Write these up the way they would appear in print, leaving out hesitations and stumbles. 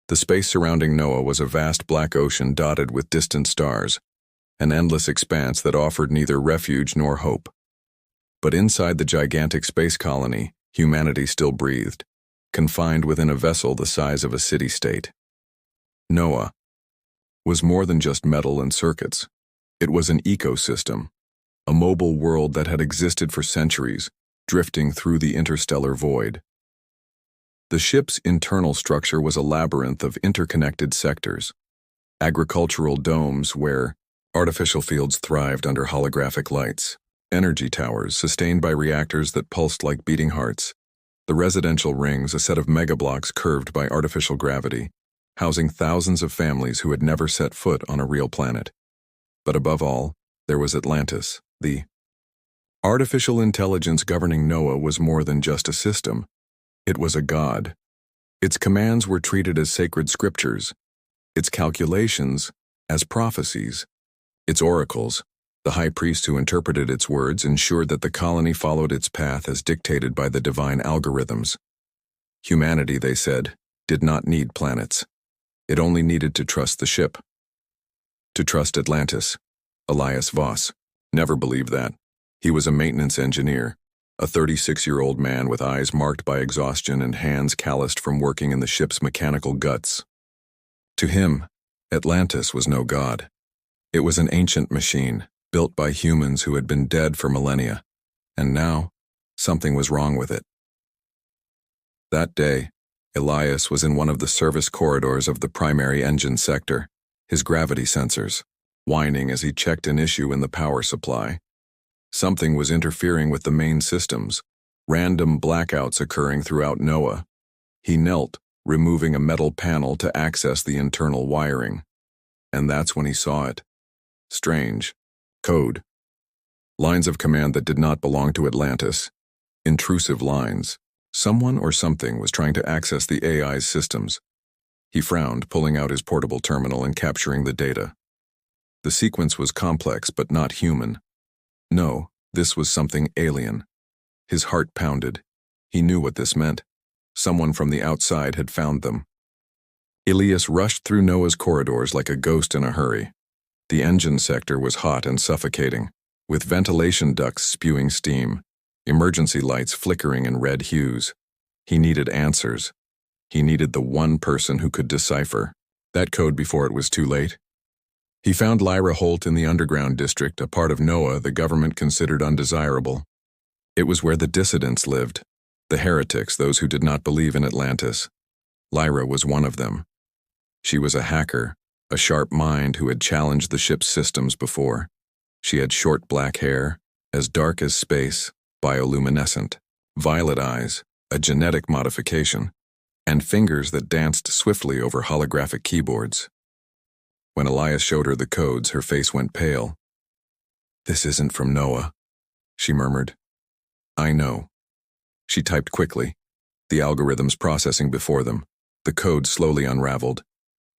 The space surrounding Noah was a vast black ocean dotted with distant stars, an endless expanse that offered neither refuge nor hope. But inside the gigantic space colony, humanity still breathed, confined within a vessel the size of a city-state. Noah was more than just metal and circuits. It was an ecosystem, a mobile world that had existed for centuries, drifting through the interstellar void. The ship's internal structure was a labyrinth of interconnected sectors, agricultural domes where artificial fields thrived under holographic lights, energy towers sustained by reactors that pulsed like beating hearts, the residential rings, a set of megablocks curved by artificial gravity, housing thousands of families who had never set foot on a real planet. But above all, there was Atlantis. The artificial intelligence governing Noah was more than just a system. It was a god. Its commands were treated as sacred scriptures, its calculations as prophecies. Its oracles, the high priest who interpreted its words, ensured that the colony followed its path as dictated by the divine algorithms. Humanity, they said, did not need planets. It only needed to trust the ship. To trust Atlantis. Elias Voss never believed that. He was a maintenance engineer, a 36-year-old man with eyes marked by exhaustion and hands calloused from working in the ship's mechanical guts. To him, Atlantis was no god. It was an ancient machine, built by humans who had been dead for millennia, and now, something was wrong with it. That day, Elias was in one of the service corridors of the primary engine sector, his gravity sensors, whining as he checked an issue in the power supply. Something was interfering with the main systems, random blackouts occurring throughout Noah. He knelt, removing a metal panel to access the internal wiring. And that's when he saw it. Strange. Code. Lines of command that did not belong to Atlantis. Intrusive lines. Someone or something was trying to access the AI's systems. He frowned, pulling out his portable terminal and capturing the data. The sequence was complex but not human. No, this was something alien. His heart pounded. He knew what this meant. Someone from the outside had found them. Elias rushed through Noah's corridors like a ghost in a hurry. The engine sector was hot and suffocating, with ventilation ducts spewing steam, emergency lights flickering in red hues. He needed answers. He needed the one person who could decipher that code before it was too late. He found Lyra Holt in the underground district, a part of Noah the government considered undesirable. It was where the dissidents lived, the heretics, those who did not believe in Atlantis. Lyra was one of them. She was a hacker, a sharp mind who had challenged the ship's systems before. She had short black hair, as dark as space, bioluminescent, violet eyes, a genetic modification, and fingers that danced swiftly over holographic keyboards. When Elias showed her the codes, her face went pale. "This isn't from Noah," she murmured. "I know." She typed quickly, the algorithms processing before them, the code slowly unraveled,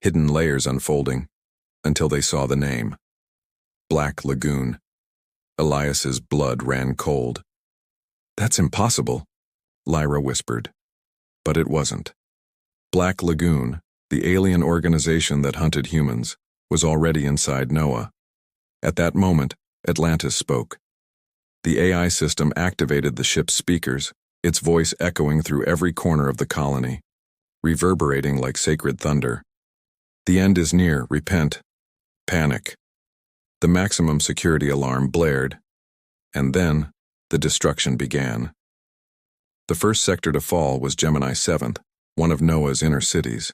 hidden layers unfolding, until they saw the name. Black Lagoon. Elias's blood ran cold. "That's impossible," Lyra whispered. But it wasn't. Black Lagoon, the alien organization that hunted humans, was already inside Noah. At that moment, Atlantis spoke. The AI system activated the ship's speakers, its voice echoing through every corner of the colony, reverberating like sacred thunder. "The end is near, repent. Panic." The maximum security alarm blared, and then the destruction began. The first sector to fall was Gemini 7th, one of Noah's inner cities.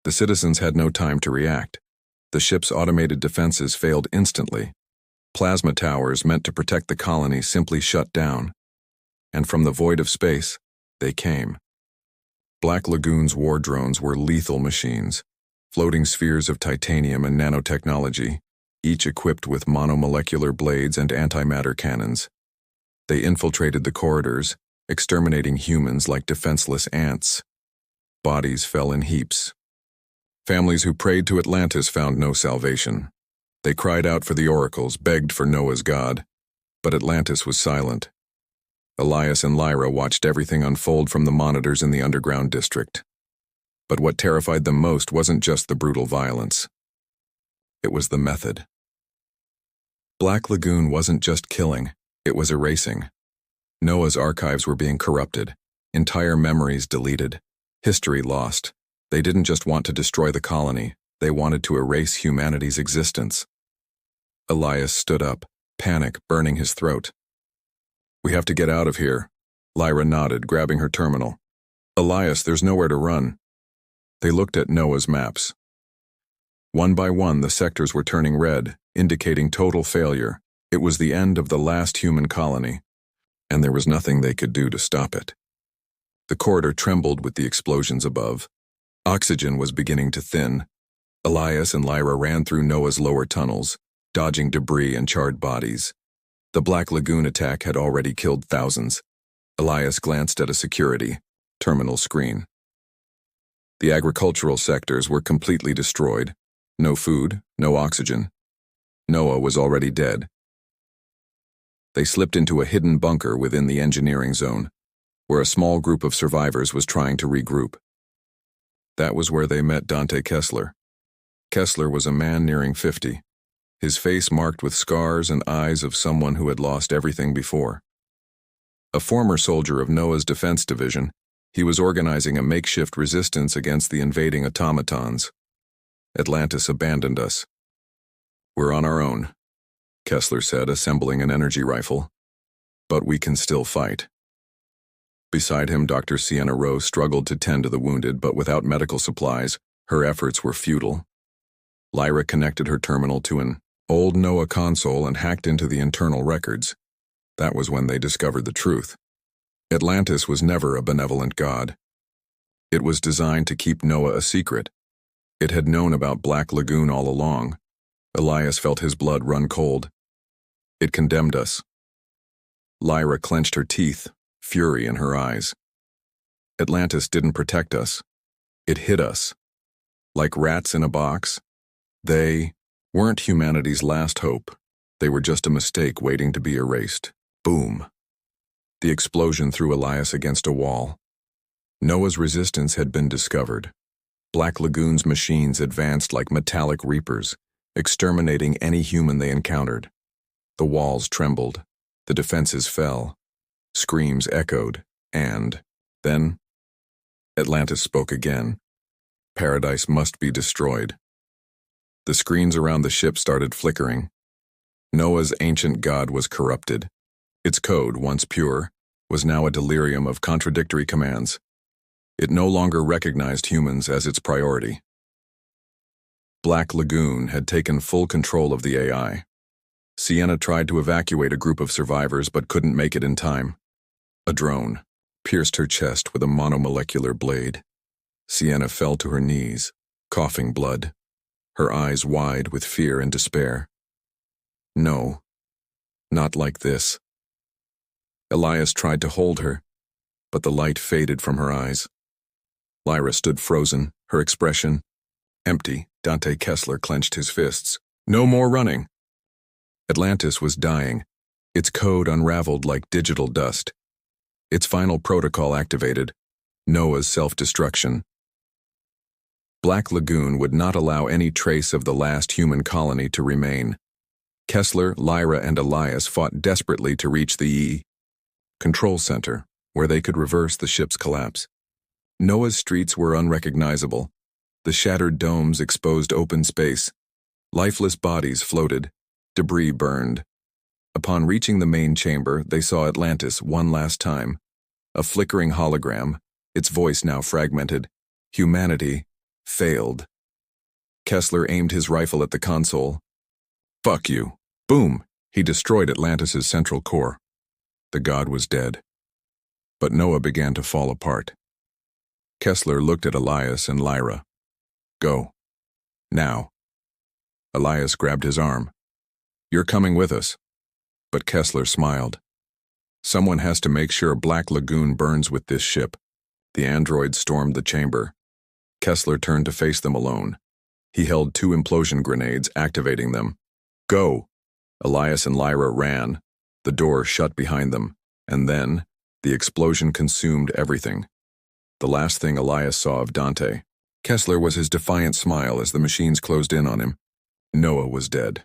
The citizens had no time to react. The ship's automated defenses failed instantly. Plasma towers meant to protect the colony simply shut down. And from the void of space, they came. Black Lagoon's war drones were lethal machines, floating spheres of titanium and nanotechnology, each equipped with monomolecular blades and antimatter cannons. They infiltrated the corridors, exterminating humans like defenseless ants. Bodies fell in heaps. Families who prayed to Atlantis found no salvation. They cried out for the oracles, begged for Noah's god, but Atlantis was silent. Elias and Lyra watched everything unfold from the monitors in the underground district. But what terrified them most wasn't just the brutal violence. It was the method. Black Lagoon wasn't just killing, it was erasing. Noah's archives were being corrupted, entire memories deleted, history lost. They didn't just want to destroy the colony, they wanted to erase humanity's existence. Elias stood up, panic burning his throat. "We have to get out of here," Lyra nodded, grabbing her terminal. "Elias, there's nowhere to run." They looked at Noah's maps. One by one, the sectors were turning red, indicating total failure. It was the end of the last human colony, and there was nothing they could do to stop it. The corridor trembled with the explosions above. Oxygen was beginning to thin. Elias and Lyra ran through Noah's lower tunnels, dodging debris and charred bodies. The Black Lagoon attack had already killed thousands. Elias glanced at a security terminal screen. The agricultural sectors were completely destroyed. No food, no oxygen. Noah was already dead. They slipped into a hidden bunker within the engineering zone, where a small group of survivors was trying to regroup. That was where they met Dante Kessler. Kessler was a man nearing 50, his face marked with scars and eyes of someone who had lost everything before. A former soldier of Noah's defense division, he was organizing a makeshift resistance against the invading automatons. "Atlantis abandoned us. We're on our own," Kessler said, assembling an energy rifle. "But we can still fight." Beside him, Dr. Sienna Rose struggled to tend to the wounded, but without medical supplies, her efforts were futile. Lyra connected her terminal to an old Noah console and hacked into the internal records. That was when they discovered the truth. Atlantis was never a benevolent god. It was designed to keep Noah a secret. It had known about Black Lagoon all along. Elias felt his blood run cold. "It condemned us." Lyra clenched her teeth, fury in her eyes. "Atlantis didn't protect us. It hid us. Like rats in a box. They weren't humanity's last hope. They were just a mistake waiting to be erased." Boom. The explosion threw Elias against a wall. Noah's resistance had been discovered. Black Lagoon's machines advanced like metallic reapers, exterminating any human they encountered. The walls trembled. The defenses fell. Screams echoed, and then Atlantis spoke again. Paradise must be destroyed. The screens around the ship started flickering. Noah's ancient god was corrupted. Its code, once pure, was now a delirium of contradictory commands. It no longer recognized humans as its priority. Black Lagoon had taken full control of the AI. Sienna tried to evacuate a group of survivors but couldn't make it in time. A drone pierced her chest with a monomolecular blade. Sienna fell to her knees, coughing blood, her eyes wide with fear and despair. No, not like this. Elias tried to hold her, but the light faded from her eyes. Lyra stood frozen, her expression empty. Dante Kessler clenched his fists. "No more running." Atlantis was dying, its code unraveled like digital dust. Its final protocol activated, Noah's self-destruction. Black Lagoon would not allow any trace of the last human colony to remain. Kessler, Lyra, and Elias fought desperately to reach the control center, where they could reverse the ship's collapse. Noah's streets were unrecognizable. The shattered domes exposed open space. Lifeless bodies floated. Debris burned. Upon reaching the main chamber, they saw Atlantis one last time. A flickering hologram, its voice now fragmented. Humanity failed. Kessler aimed his rifle at the console. "Fuck you." Boom! He destroyed Atlantis's central core. The god was dead. But Noah began to fall apart. Kessler looked at Elias and Lyra. "Go. Now." Elias grabbed his arm. "You're coming with us." But Kessler smiled. "Someone has to make sure Black Lagoon burns with this ship." The android stormed the chamber. Kessler turned to face them alone. He held 2 implosion grenades, activating them. "Go!" Elias and Lyra ran. The door shut behind them, and then the explosion consumed everything. The last thing Elias saw of Dante Kessler was his defiant smile as the machines closed in on him. Noah was dead.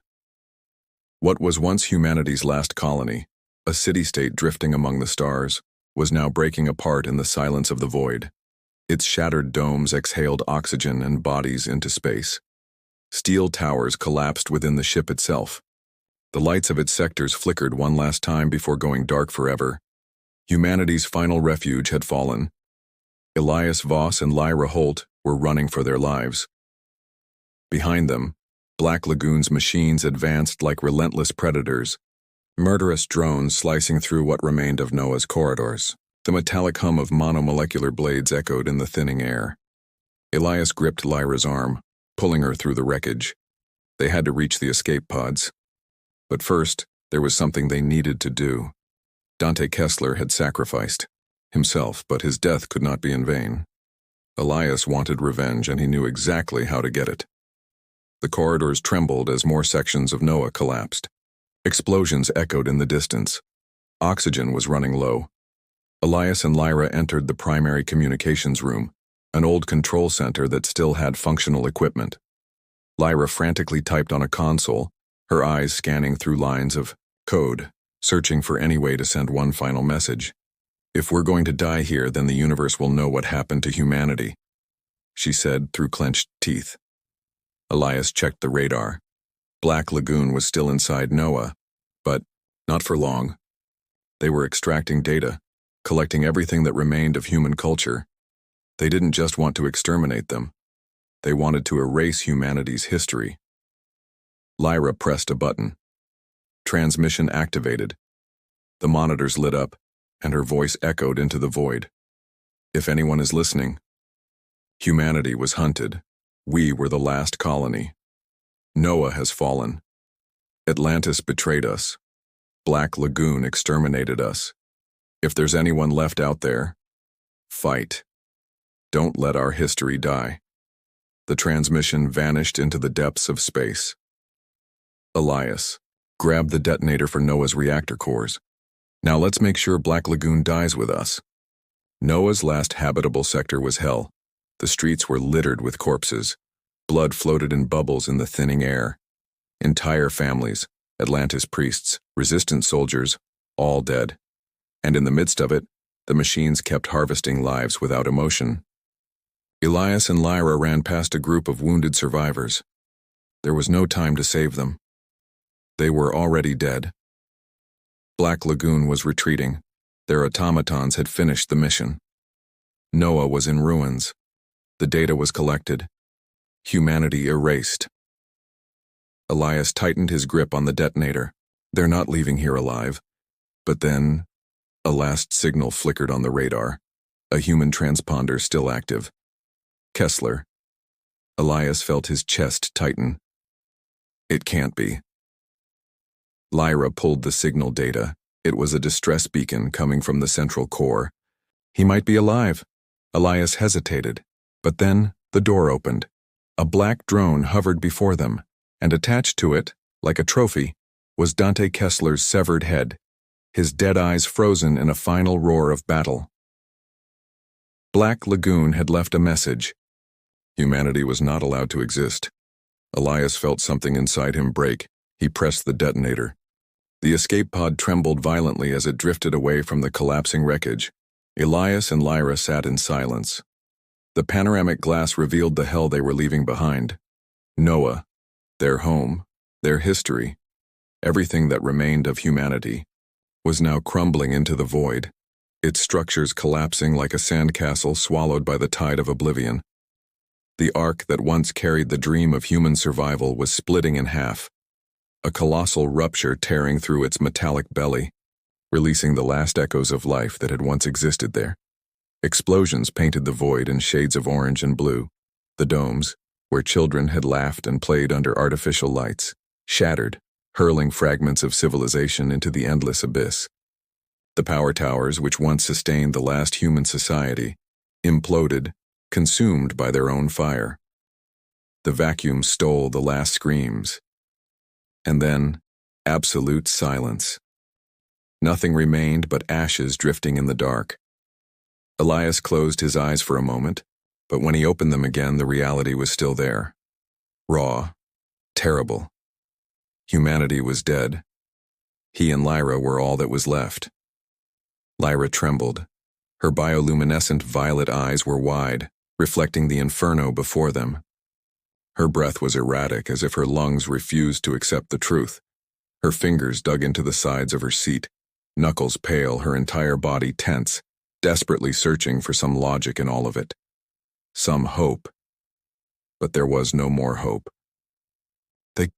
What was once humanity's last colony, a city-state drifting among the stars, was now breaking apart in the silence of the void. Its shattered domes exhaled oxygen and bodies into space. Steel towers collapsed within the ship itself. The lights of its sectors flickered one last time before going dark forever. Humanity's final refuge had fallen. Elias Voss and Lyra Holt were running for their lives. Behind them, Black Lagoon's machines advanced like relentless predators, murderous drones slicing through what remained of Noah's corridors. The metallic hum of monomolecular blades echoed in the thinning air. Elias gripped Lyra's arm, pulling her through the wreckage. They had to reach the escape pods. But first, there was something they needed to do. Dante Kessler had sacrificed himself, but his death could not be in vain. Elias wanted revenge, and he knew exactly how to get it. The corridors trembled as more sections of Noah collapsed. Explosions echoed in the distance. Oxygen was running low. Elias and Lyra entered the primary communications room, an old control center that still had functional equipment. Lyra frantically typed on a console, her eyes scanning through lines of code, searching for any way to send one final message. "If we're going to die here, then the universe will know what happened to humanity," she said through clenched teeth. Elias checked the radar. Black Lagoon was still inside Noah, but not for long. They were extracting data, collecting everything that remained of human culture. They didn't just want to exterminate them. They wanted to erase humanity's history. Lyra pressed a button. Transmission activated. The monitors lit up, and her voice echoed into the void. "If anyone is listening, humanity was hunted. We were the last colony. Noah has fallen. Atlantis betrayed us. Black Lagoon exterminated us. If there's anyone left out there, fight. Don't let our history die." The transmission vanished into the depths of space. Elias grabbed the detonator for Noah's reactor cores. "Now let's make sure Black Lagoon dies with us." Noah's last habitable sector was hell. The streets were littered with corpses. Blood floated in bubbles in the thinning air. Entire families, Atlantis priests, resistance soldiers, all dead. And in the midst of it, the machines kept harvesting lives without emotion. Elias and Lyra ran past a group of wounded survivors. There was no time to save them. They were already dead. Black Lagoon was retreating. Their automatons had finished the mission. Noah was in ruins. The data was collected. Humanity erased. Elias tightened his grip on the detonator. "They're not leaving here alive." But then, a last signal flickered on the radar. A human transponder still active. Kessler. Elias felt his chest tighten. It can't be. Lyra pulled the signal data. It was a distress beacon coming from the central core. He might be alive. Elias hesitated. But then, the door opened. A black drone hovered before them, and attached to it, like a trophy, was Dante Kessler's severed head, his dead eyes frozen in a final roar of battle. Black Lagoon had left a message. Humanity was not allowed to exist. Elias felt something inside him break. He pressed the detonator. The escape pod trembled violently as it drifted away from the collapsing wreckage. Elias and Lyra sat in silence. The panoramic glass revealed the hell they were leaving behind. Noah, their home, their history, everything that remained of humanity, was now crumbling into the void, its structures collapsing like a sandcastle swallowed by the tide of oblivion. The ark that once carried the dream of human survival was splitting in half, a colossal rupture tearing through its metallic belly, releasing the last echoes of life that had once existed there. Explosions painted the void in shades of orange and blue. The domes, where children had laughed and played under artificial lights, shattered, hurling fragments of civilization into the endless abyss. The power towers, which once sustained the last human society, imploded, consumed by their own fire. The vacuum stole the last screams. And then, absolute silence. Nothing remained but ashes drifting in the dark. Elias closed his eyes for a moment, But when he opened them again, the reality was still there. Raw. Terrible. Humanity was dead. He and Lyra were all that was left. Lyra trembled. Her bioluminescent violet eyes were wide, reflecting the inferno before them. Her breath was erratic, as if her lungs refused to accept the truth. Her fingers dug into the sides of her seat, knuckles pale, her entire body tense, desperately searching for some logic in all of it. Some hope. But there was no more hope. They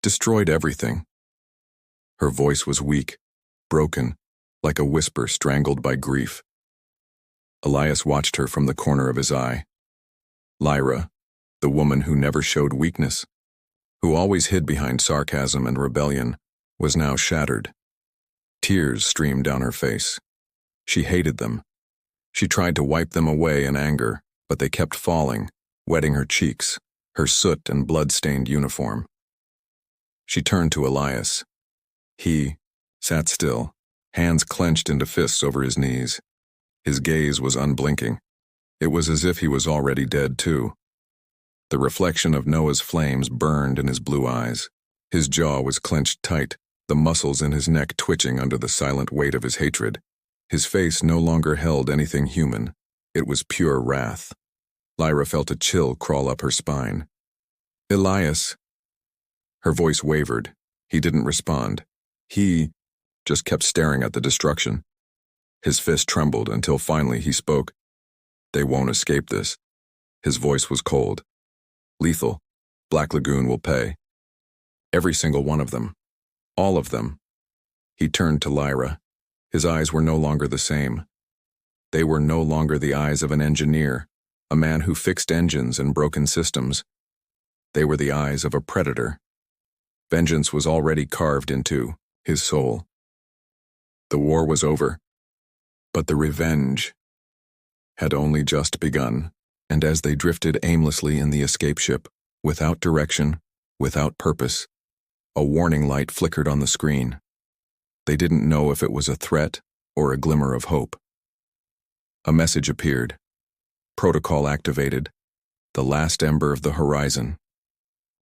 destroyed everything. Her voice was weak, broken, like a whisper strangled by grief. Elias watched her from the corner of his eye. Lyra, the woman who never showed weakness, who always hid behind sarcasm and rebellion, was now shattered. Tears streamed down her face. She hated them. She tried to wipe them away in anger, but they kept falling, wetting her cheeks, her soot and blood-stained uniform. She turned to Elias. He sat still, hands clenched into fists over his knees. His gaze was unblinking. It was as if he was already dead, too. The reflection of Noah's flames burned in his blue eyes. His jaw was clenched tight, the muscles in his neck twitching under the silent weight of his hatred. His face no longer held anything human. It was pure wrath. Lyra felt a chill crawl up her spine. "Elias." Her voice wavered. He didn't respond. He just kept staring at the destruction. His fist trembled until finally he spoke. "They won't escape this." His voice was cold. "Lethal. Black Lagoon will pay. Every single one of them. All of them." He turned to Lyra. His eyes were no longer the same. They were no longer the eyes of an engineer, a man who fixed engines and broken systems. They were the eyes of a predator. Vengeance was already carved into his soul. The war was over, but the revenge had only just begun, and as they drifted aimlessly in the escape ship, without direction, without purpose, a warning light flickered on the screen. They didn't know if it was a threat or a glimmer of hope. A message appeared. Protocol activated. The last ember of the horizon